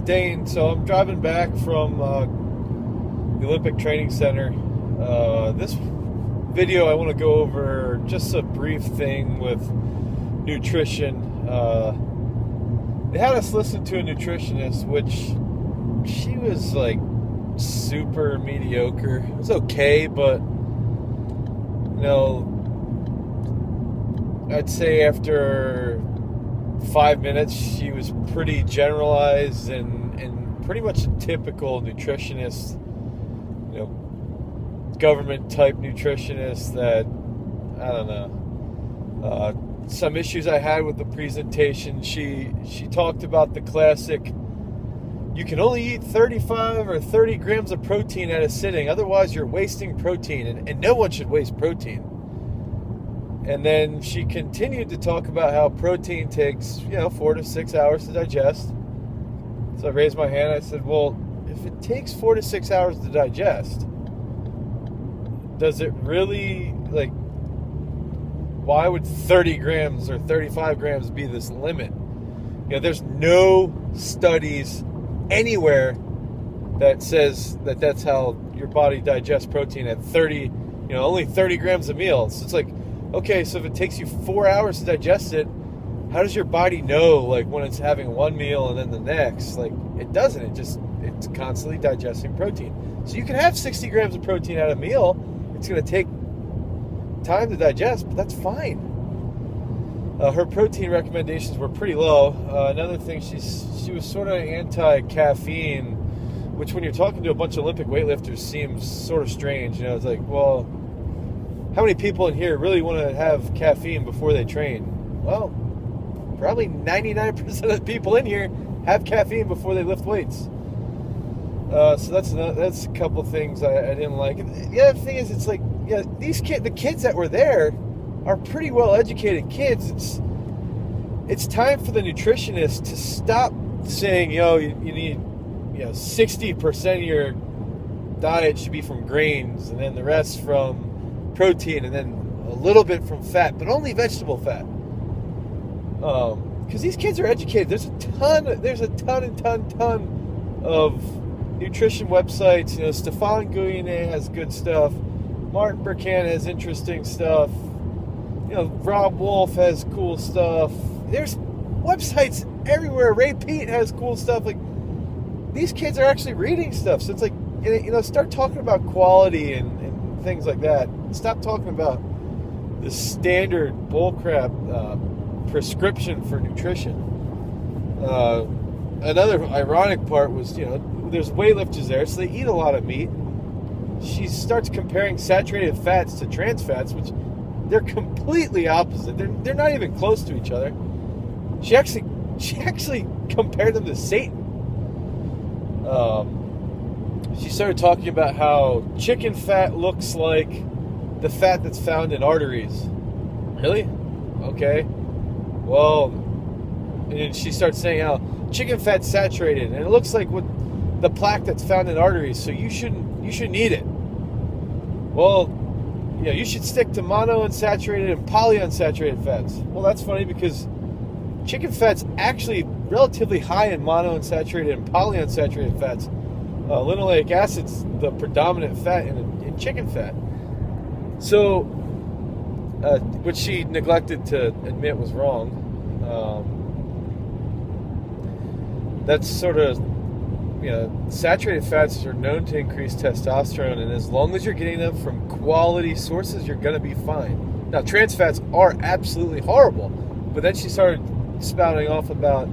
Dane. So I'm driving back from the Olympic Training Center. This video I want to go over just a brief thing with nutrition. They had us listen to a nutritionist, which she was like super mediocre. It was okay, but you know, I'd say after 5 minutes she was pretty generalized and pretty much a typical nutritionist, you know, government type nutritionist that, I don't know. Some issues I had with the presentation, she talked about the classic, you can only eat 35 or 30 grams of protein at a sitting, otherwise you're wasting protein, and no one should waste protein. And then she continued to talk about how protein takes, 4 to 6 hours to digest. So I raised my hand. I said, well, if it takes 4 to 6 hours to digest, does it really, why would 30 grams or 35 grams be this limit? There's no studies anywhere that says that that's how your body digests protein at 30, only 30 grams a meal. So it's like, okay, so if it takes you 4 hours to digest it, how does your body know, when it's having one meal and then the next? It doesn't. It's constantly digesting protein. So you can have 60 grams of protein at a meal. It's going to take time to digest, but that's fine. Her protein recommendations were pretty low. Another thing, she was sort of anti-caffeine, which when you're talking to a bunch of Olympic weightlifters seems sort of strange. It's like, well, how many people in here really want to have caffeine before they train? Well, probably 99% of the people in here have caffeine before they lift weights. So that's a couple things I didn't like. And the other thing is, it's like, the kids that were there are pretty well educated kids. It's time for the nutritionist to stop saying, you need 60% of your diet should be from grains, and then the rest from protein, and then a little bit from fat, but only vegetable fat. Because these kids are educated. There's a ton of nutrition websites. Stefan Gouyenet has good stuff. Martin Burkhan has interesting stuff. Rob Wolf has cool stuff. There's websites everywhere. Ray Peat has cool stuff. These kids are actually reading stuff. So it's like, start talking about quality and things like that. Stop talking about the standard bullcrap prescription for nutrition. Another ironic part was, there's weightlifters there, so they eat a lot of meat. She starts comparing saturated fats to trans fats, which they're completely opposite. They're not even close to each other. She actually compared them to Satan. She started talking about how chicken fat looks like the fat that's found in arteries. Really? Okay. Well, and she starts saying how chicken fat's saturated, and it looks like what the plaque that's found in arteries, so you shouldn't eat it. Well, you should stick to monounsaturated and polyunsaturated fats. Well, that's funny because chicken fat's actually relatively high in monounsaturated and polyunsaturated fats. Linoleic acid's the predominant fat in chicken fat. So, which she neglected to admit was wrong. That's sort of, saturated fats are known to increase testosterone, and as long as you're getting them from quality sources, you're going to be fine. Now, trans fats are absolutely horrible, but then she started spouting off about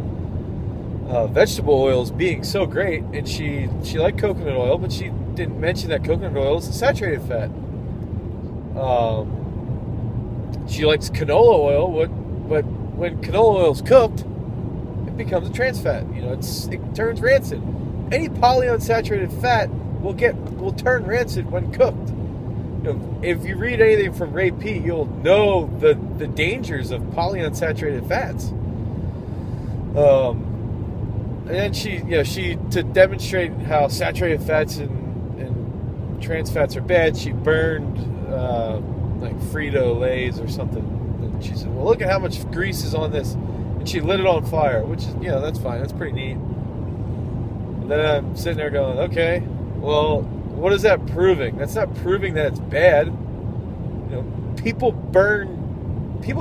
vegetable oils being so great, and she liked coconut oil, but she didn't mention that coconut oil is a saturated fat. She likes canola oil, but when canola oil is cooked, it becomes a trans fat. It turns rancid. Any polyunsaturated fat will turn rancid when cooked. If you read anything from Ray Peat, you'll know the dangers of polyunsaturated fats. And then she to demonstrate how saturated fats and trans fats are bad, she burned Frito-Lays or something. And she said, well, look at how much grease is on this. And she lit it on fire, which is, that's fine. That's pretty neat. Then I'm sitting there going, okay, well, what is that proving? That's not proving that it's bad. You know, people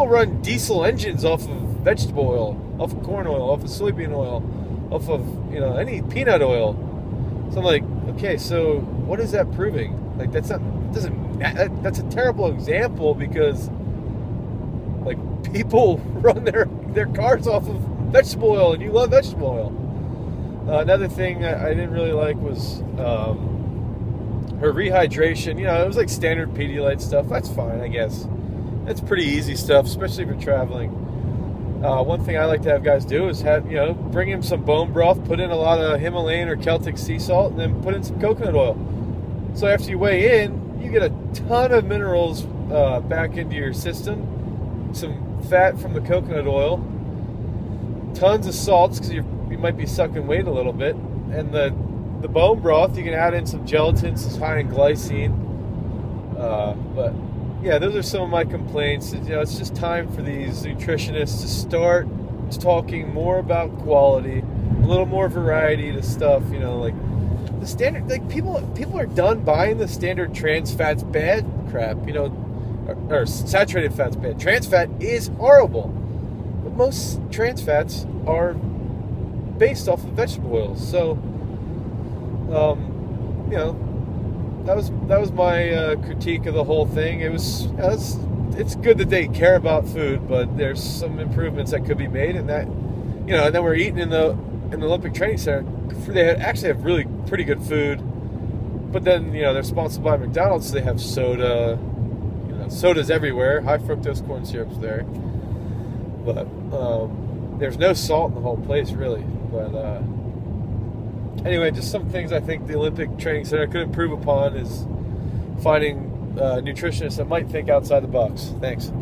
run diesel engines off of vegetable oil, off of corn oil, off of soybean oil, off of, you know, any peanut oil. So I'm like, okay, so what is that proving? Like, that's a terrible example, because like, people run their cars off of vegetable oil, and you love vegetable oil. Another thing I didn't really like was her rehydration. You know, it was like standard Pedialyte stuff. That's fine, I guess. That's pretty easy stuff, especially if you're traveling. One thing I like to have guys do is bring in some bone broth, put in a lot of Himalayan or Celtic sea salt, and then put in some coconut oil. So after you weigh in, you get a ton of minerals back into your system, some fat from the coconut oil, tons of salts, because you might be sucking weight a little bit, and the bone broth, you can add in some gelatin, it's high in glycine. But yeah, those are some of my complaints. You know, it's just time for these nutritionists to start talking more about quality, a little more variety to stuff. You know, like the standard, like people are done buying the standard trans fats bad crap. You know, or saturated fats bad. Trans fat is horrible, but most trans fats are based off of vegetable oils. So, you know, that was my critique of the whole thing. It was, you know, it's good that they care about food, but there's some improvements that could be made, and that, you know, and then we're eating in the Olympic Training Center. They actually have really pretty good food, but then, you know, they're sponsored by McDonald's, so they have soda. You know, soda's everywhere. High fructose corn syrup's there, but there's no salt in the whole place, really. But anyway, just some things I think the Olympic Training Center could improve upon is finding nutritionists that might think outside the box. Thanks.